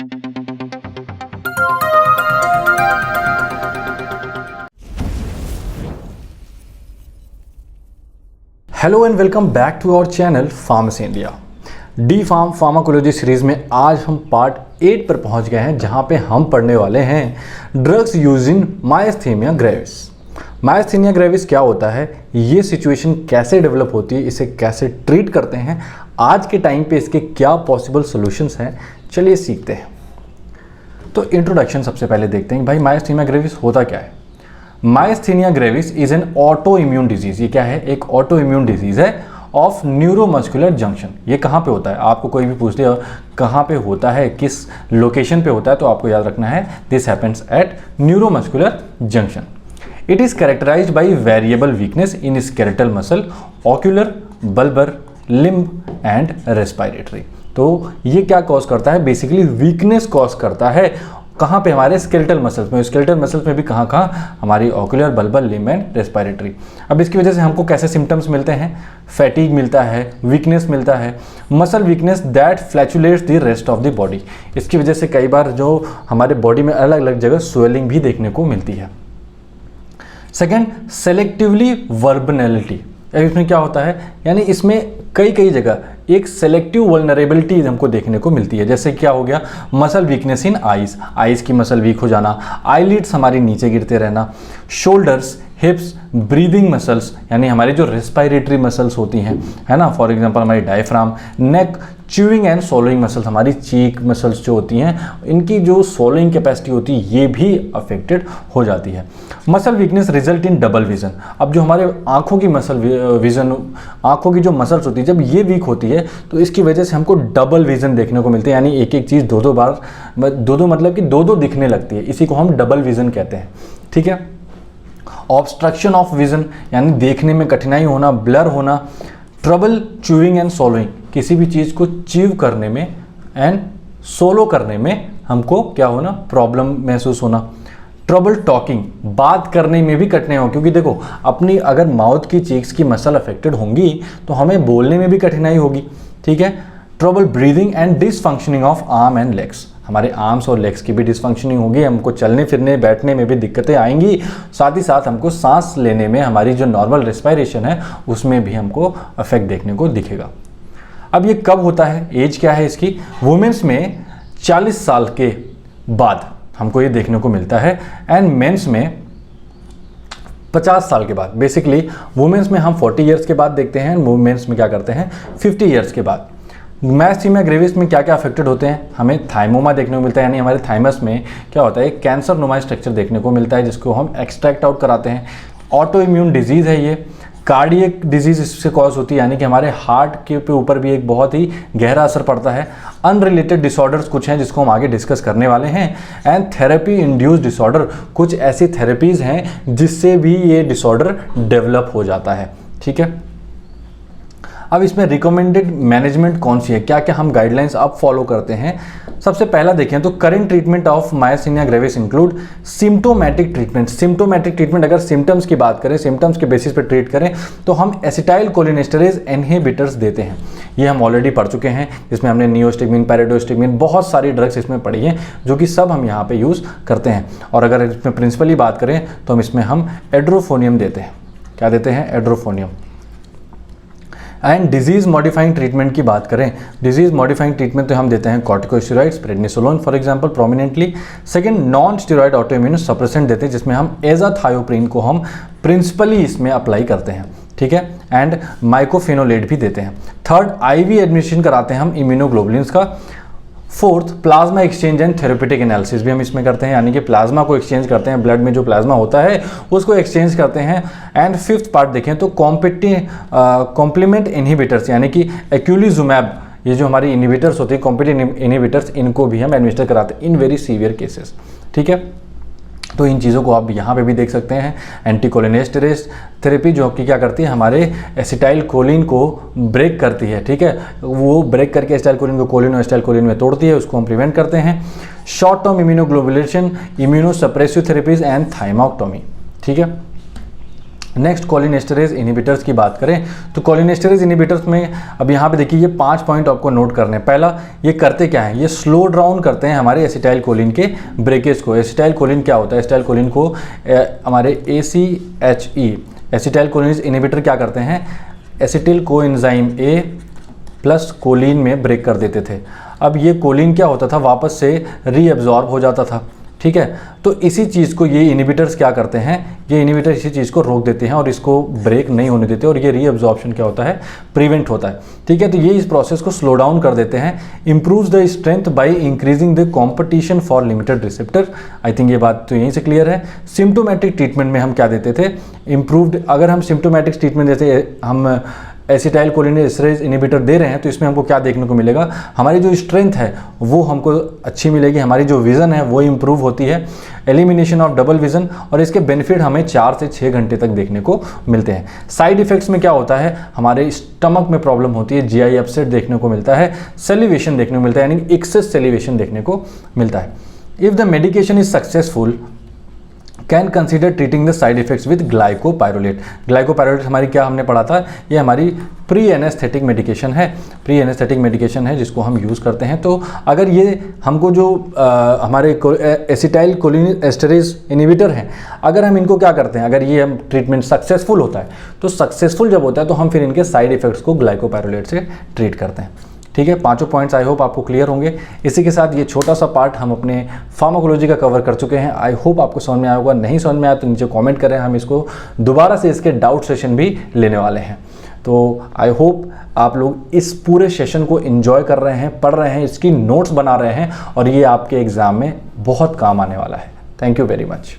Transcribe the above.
Hello and welcome back to our channel pharmacy India. D pharm pharmacology series में आज हम part 8 पर पहुंच गए हैं, जहां पे हम पढ़ने वाले हैं drugs use in myasthenia gravis. Myasthenia gravis क्या होता है, ये सिचुएशन कैसे डेवलप होती है, इसे कैसे ट्रीट करते हैं, आज के टाइम पे इसके क्या पॉसिबल सोल्यूशंस हैं, चलिए सीखते हैं। तो इंट्रोडक्शन सबसे पहले देखते हैं भाई मायस्थीनिया ग्रेविस होता क्या है। Myasthenia gravis is an auto immune disease. ये क्या है, एक ऑटो इम्यून डिजीज है ऑफ न्यूरोमस्कुलर जंक्शन। ये कहाँ पे होता है, आपको कोई भी पूछ ले कहाँ पे होता है, किस लोकेशन पे होता है, तो आपको याद रखना है this happens at neuromuscular junction. It is characterized by variable weakness in skeletal muscle, ocular, bulbar, limb and respiratory. तो ये क्या कॉज करता है, बेसिकली वीकनेस कॉज करता है। कहाँ पे, हमारे स्केलेटल मसल्स में। स्केलेटल मसल्स में भी कहाँ हमारी ocular, bulbar, limb and respiratory. अब इसकी वजह से हमको कैसे सिम्टम्स मिलते हैं, फैटीग मिलता है, वीकनेस मिलता है, muscle weakness that fluctuates the rest of the body. इसकी वजह से कई बार जो हमारे बॉडी में अलग अलग जगह स्वेलिंग भी देखने को मिलती है। सेकेंड, सेलेक्टिवली वर्बनैलिटी। इसमें क्या होता है, यानी इसमें कई जगह एक सेलेक्टिव वल्नरेबिलिटी हमको देखने को मिलती है। जैसे क्या हो गया, muscle weakness in eyes, eyes की मसल वीक हो जाना, आईलिड्स हमारी नीचे गिरते रहना, शोल्डर्स, हिप्स, ब्रीदिंग मसल्स, यानी हमारी जो रेस्पिरेटरी मसल्स होती हैं, है ना, फॉर एग्जांपल हमारी diaphragm, neck, chewing and swallowing muscles, हमारी चीक मसल्स जो होती हैं, इनकी जो सोलोइंग कैपेसिटी होती है ये भी अफेक्टेड हो जाती है। Muscle weakness result in double vision. अब जो हमारे आंखों की मसल विजन, आंखों की जो मसल्स होती है, जब ये वीक होती है तो इसकी वजह से हमको डबल विजन देखने को मिलती है, यानी एक एक चीज़ दो बार, मतलब कि दो दिखने लगती है। इसी को हम डबल विजन कहते हैं, ठीक है। ऑब्स्ट्रक्शन ऑफ विजन, यानी देखने में कठिनाई होना, ब्लर होना। ट्रबल च्यूइंग एंड सोलोइंग, किसी भी चीज़ को च्यू करने में एंड सोलो करने में हमको क्या होना, प्रॉब्लम महसूस होना। ट्रबल टॉकिंग, बात करने में भी कठिनाई हो, क्योंकि देखो अपनी अगर माउथ की चीक्स की मसल अफेक्टेड होंगी तो हमें बोलने में भी कठिनाई होगी, ठीक है। Trouble breathing and dysfunctioning of arm and legs, हमारे आर्म्स और लेग्स की भी डिसफंक्शनिंग होगी, हमको चलने फिरने बैठने में भी दिक्कतें आएंगी, साथ ही साथ हमको सांस लेने में, हमारी जो नॉर्मल रेस्पिरेशन है उसमें भी हमको अफेक्ट देखने को दिखेगा। अब ये कब होता है, एज क्या है इसकी, वुमेन्स में 40 साल के बाद हमको ये देखने को मिलता है, एंड मेंस में 50 साल के बाद। बेसिकली वुमेन्स में हम 40 ईयर्स के बाद देखते हैं, मेंस में क्या करते हैं 50 ईयर्स के बाद। मायस्थीनिया ग्रेविस में क्या क्या अफेक्टेड होते हैं, हमें थाइमोमा देखने को मिलता है, यानी हमारे थाइमस में क्या होता है, एक कैंसर नुमा स्ट्रक्चर देखने को मिलता है, जिसको हम एक्सट्रैक्ट आउट कराते हैं। ऑटो इम्यून डिजीज़ है ये। कार्डियक डिजीज इससे कॉज होती है, यानी कि हमारे हार्ट के ऊपर भी एक बहुत ही गहरा असर पड़ता है। अनरिलेटेड डिसऑर्डर्स कुछ हैं जिसको हम आगे डिस्कस करने वाले हैं। एंड थेरेपी इंड्यूस्ड डिसऑर्डर, कुछ ऐसी थेरेपीज़ हैं जिससे भी ये डिसऑर्डर डेवलप हो जाता है, ठीक है। अब इसमें रिकमेंडेड मैनेजमेंट कौन सी है, क्या क्या हम गाइडलाइंस अब फॉलो करते हैं। सबसे पहला देखें तो current treatment of myasthenia gravis include symptomatic treatment. Symptomatic treatment, अगर सिम्टम्स की बात करें, सिम्टम्स के बेसिस पर ट्रीट करें तो हम एसिटाइल कोलिनेस्टरेज इनहिबिटर्स देते हैं। ये हम ऑलरेडी पढ़ चुके हैं, जिसमें हमने नियोस्टिगमिन, पैराडोस्टिगमिन, बहुत सारी ड्रग्स इसमें पढ़ी हैं, जो कि सब हम यहाँ पे यूज़ करते हैं। और अगर इसमें प्रिंसिपली बात करें तो हम इसमें एड्रोफोनियम देते हैं। क्या देते हैं, एड्रोफोनियम। एंड डिजीज़ मॉडिफाइंग ट्रीटमेंट की बात करें, डिजीज़ मॉडिफाइंग ट्रीटमेंट तो हम देते हैं corticosteroids, prednisolone for example prominently. Second, non steroid autoimmune suppressant देते हैं, जिसमें हम एजाथायोप्रिन को हम प्रिंसिपली इसमें अप्लाई करते हैं, ठीक है। एंड माइकोफेनोलेट भी देते हैं। थर्ड, आईवी एडमिनिस्ट्रेशन कराते हैं हम इम्यूनोग्लोबुलिन्स का। Fourth, plasma exchange and therapeutic analysis भी हम इसमें करते हैं, यानी कि प्लाज्मा को एक्सचेंज करते हैं, ब्लड में जो प्लाज्मा होता है उसको एक्सचेंज करते हैं। एंड फिफ्थ पार्ट देखें तो कॉम्प्लीमेंट इनहिबिटर्स, यानी कि एक्यूलिजुमैब, ये जो हमारी इनहिबिटर्स होती है, कॉम्प्लीमेंट इनहिबिटर्स, इनको भी हम एडमिनिस्टर कराते हैं इन वेरी सीवियर केसेस, ठीक है। तो इन चीज़ों को आप यहाँ पे भी देख सकते हैं। एंटीकोलिनेस्टेरेज थेरेपी जो कि क्या करती है, हमारे एसिटाइल कोलिन को ब्रेक करती है, ठीक है। वो ब्रेक करके एसिटाइल कोलिन को कोलिन और एसिटाइल कोलिन में तोड़ती है, उसको हम प्रिवेंट करते हैं। Short term immunoglobulation, immunosuppressive therapies and thymectomy, ठीक है। नेक्स्ट कोलिनेस्टरेज इनहिबिटर्स की बात करें तो कोलिनेस्टरेज इनहिबिटर्स में अब यहाँ पे देखिए ये 5 पॉइंट आपको नोट करने हैं। पहला, ये करते क्या है, ये स्लो डाउन करते हैं हमारे एसिटाइल कोलिन के ब्रेकेज को। एसिटाइल कोलिन क्या होता है, एसिटाइल कोलिन को हमारे ACHE एसिटाइल कोलिन इनहिबिटर क्या करते हैं, acetyl coenzyme A plus choline में ब्रेक कर देते थे। अब ये कोलिन क्या होता था, वापस से रीअब्जॉर्ब हो जाता था, ठीक है। तो इसी चीज़ को ये इनहिबिटर्स क्या करते हैं, ये इनहिबिटर इसी चीज़ को रोक देते हैं और इसको ब्रेक नहीं होने देते और ये रीअब्जॉर्प्शन क्या होता है, प्रिवेंट होता है, ठीक है। तो ये इस प्रोसेस को स्लो डाउन कर देते हैं। Improves the strength by increasing the competition for limited receptor. I think ये बात तो यहीं से क्लियर है। सिम्टोमेटिक ट्रीटमेंट में हम क्या देते थे, इम्प्रूव्ड, अगर हम सिम्टोमेटिक ट्रीटमेंट जैसे हम एसिटाइल कोलिनेस्टरेज इनहिबिटर दे रहे हैं तो इसमें हमको क्या देखने को मिलेगा, हमारी जो स्ट्रेंथ है वो हमको अच्छी मिलेगी, हमारी जो विज़न है वो इम्प्रूव होती है, एलिमिनेशन ऑफ डबल विज़न, और इसके बेनिफिट हमें 4 से 6 घंटे तक देखने को मिलते हैं। साइड इफ़ेक्ट्स में क्या होता है, हमारे स्टमक में प्रॉब्लम होती है, GI अपसेट देखने को मिलता है, सेलिवेशन देखने को मिलता है, यानी एक्सेस सेलिवेशन देखने को मिलता है। If the medication is successful can consider treating the side effects with glycopyrrolate. Glycopyrrolate हमारी क्या हमने पढ़ा था, ये हमारी प्री एनेस्थेटिक मेडिकेशन है, प्री एनेस्थेटिक मेडिकेशन है जिसको हम यूज़ करते हैं। तो अगर ये हमको जो हमारे एसिटाइल कोलिनेस्टरेज इनहिबिटर हैं, अगर हम इनको क्या करते हैं, अगर ये हम ट्रीटमेंट सक्सेसफुल होता है, तो सक्सेसफुल जब होता है तो हम फिर इनके साइड इफेक्ट्स को ग्लाइकोपाइरोलेट से ट्रीट करते हैं, ठीक है। 5 पॉइंट्स आई होप आपको क्लियर होंगे। इसी के साथ ये छोटा सा पार्ट हम अपने फार्माकोलॉजी का कवर कर चुके हैं। आई होप आपको समझ में आया होगा। नहीं समझ में आया तो नीचे कमेंट करें, हम इसको दोबारा से इसके डाउट सेशन भी लेने वाले हैं। तो आई होप आप लोग इस पूरे सेशन को एंजॉय कर रहे हैं, पढ़ रहे हैं, इसकी नोट्स बना रहे हैं और ये आपके एग्ज़ाम में बहुत काम आने वाला है। Thank you very much.